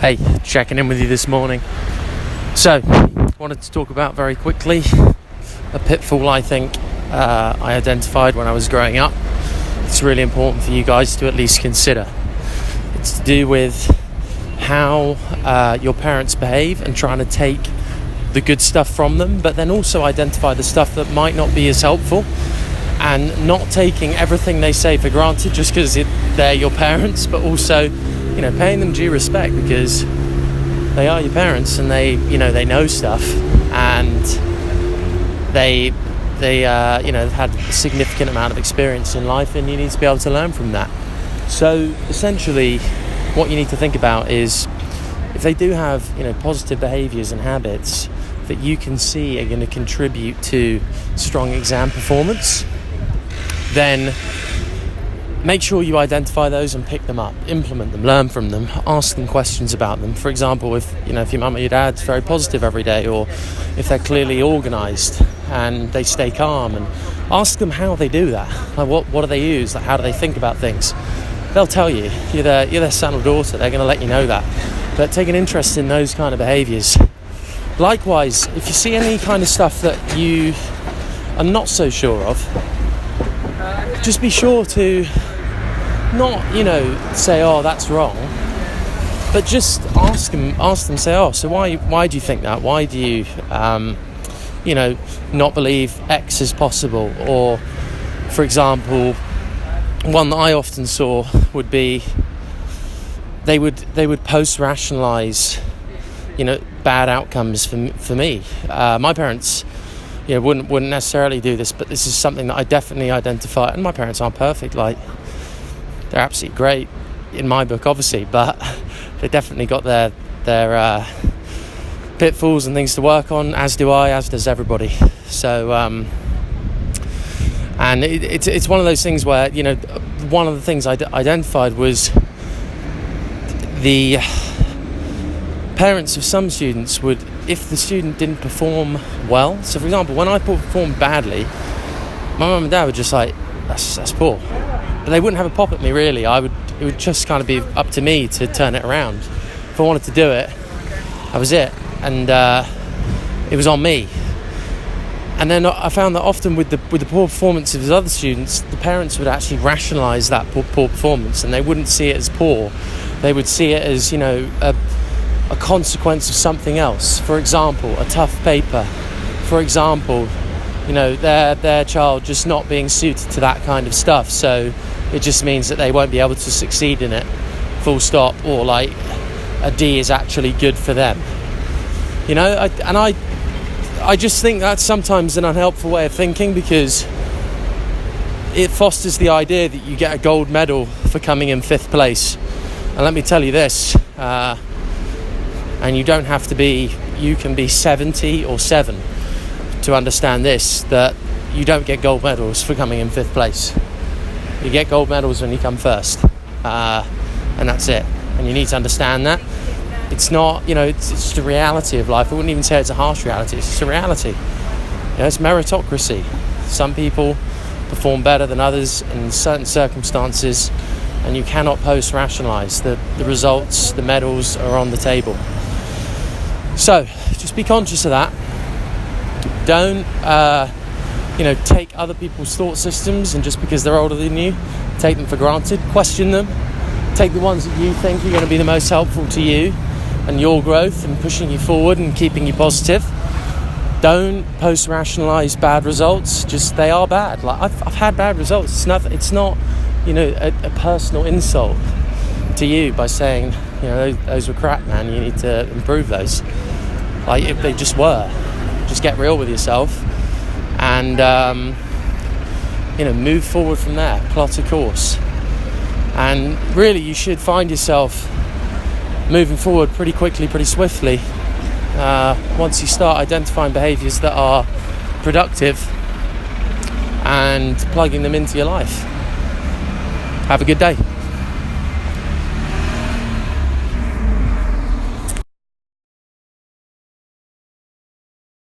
Hey, checking in with you this morning. So, wanted to talk about very quickly a pitfall I think I identified when I was growing up. It's really important for you guys to at least consider. It's to do with how your parents behave and trying to take the good stuff from them, but then also identify the stuff that might not be as helpful, and not taking everything they say for granted just because they're your parents, but also paying them due respect because they are your parents and they know stuff, and they've had a significant amount of experience in life, and you need to be able to learn from that. So essentially what you need to think about is if they do have positive behaviors and habits that you can see are going to contribute to strong exam performance, then make sure you identify those and pick them up, implement them, learn from them, ask them questions about them. For example, if your mum or your dad's very positive every day, or if they're clearly organised and they stay calm, and ask them how they do that. Like what do they use? Like how do they think about things? They'll tell you. You're their son or daughter. They're going to let you know that. But take an interest in those kind of behaviours. Likewise, if you see any kind of stuff that you are not so sure of, just be sure to not, say, oh, that's wrong, but just ask them, say, oh, so why do you think that? Why do you, not believe X is possible? Or, for example, one that I often saw would be they would post-rationalise, bad outcomes for me. My parents wouldn't necessarily do this, but this is something that I definitely identify. And my parents aren't perfect, like they're absolutely great in my book, obviously, but they definitely got their pitfalls and things to work on, as do I, as does everybody. So and it's one of those things where one of the things I identified was the parents of some students would, if the student didn't perform well, so for example, when I performed badly, my mum and dad were just like, that's poor. But they wouldn't have a pop at me, really. It would just kind of be up to me to turn it around. If I wanted to do it, that was it. And it was on me. And then I found that often with the poor performance of the other students, the parents would actually rationalise that poor performance, and they wouldn't see it as poor. They would see it as, a consequence of something else. For example, a tough paper. For example, their child just not being suited to that kind of stuff, so it just means that they won't be able to succeed in it, full stop. Or like a D is actually good for them. I just think that's sometimes an unhelpful way of thinking, because it fosters the idea that you get a gold medal for coming in 5th place. And let me tell you this, and you don't have to be, you can be 70 or 7 to understand this, that you don't get gold medals for coming in 5th place. You get gold medals when you come first, and that's it. And you need to understand that. It's not, it's just a reality of life. I wouldn't even say it's a harsh reality, it's just a reality. It's meritocracy. Some people perform better than others in certain circumstances, and you cannot post-rationalise. The results, the medals are on the table. So, just be conscious of that. Don't, take other people's thought systems, and just because they're older than you, take them for granted. Question them. Take the ones that you think are going to be the most helpful to you and your growth and pushing you forward and keeping you positive. Don't post-rationalise bad results. Just, they are bad. Like I've had bad results. It's not a personal insult to you by saying, those were crap, man. You need to improve those. Like, if they just were. Just get real with yourself and, move forward from there. Plot a course. And really, you should find yourself moving forward pretty quickly, pretty swiftly, once you start identifying behaviours that are productive and plugging them into your life. Have a good day.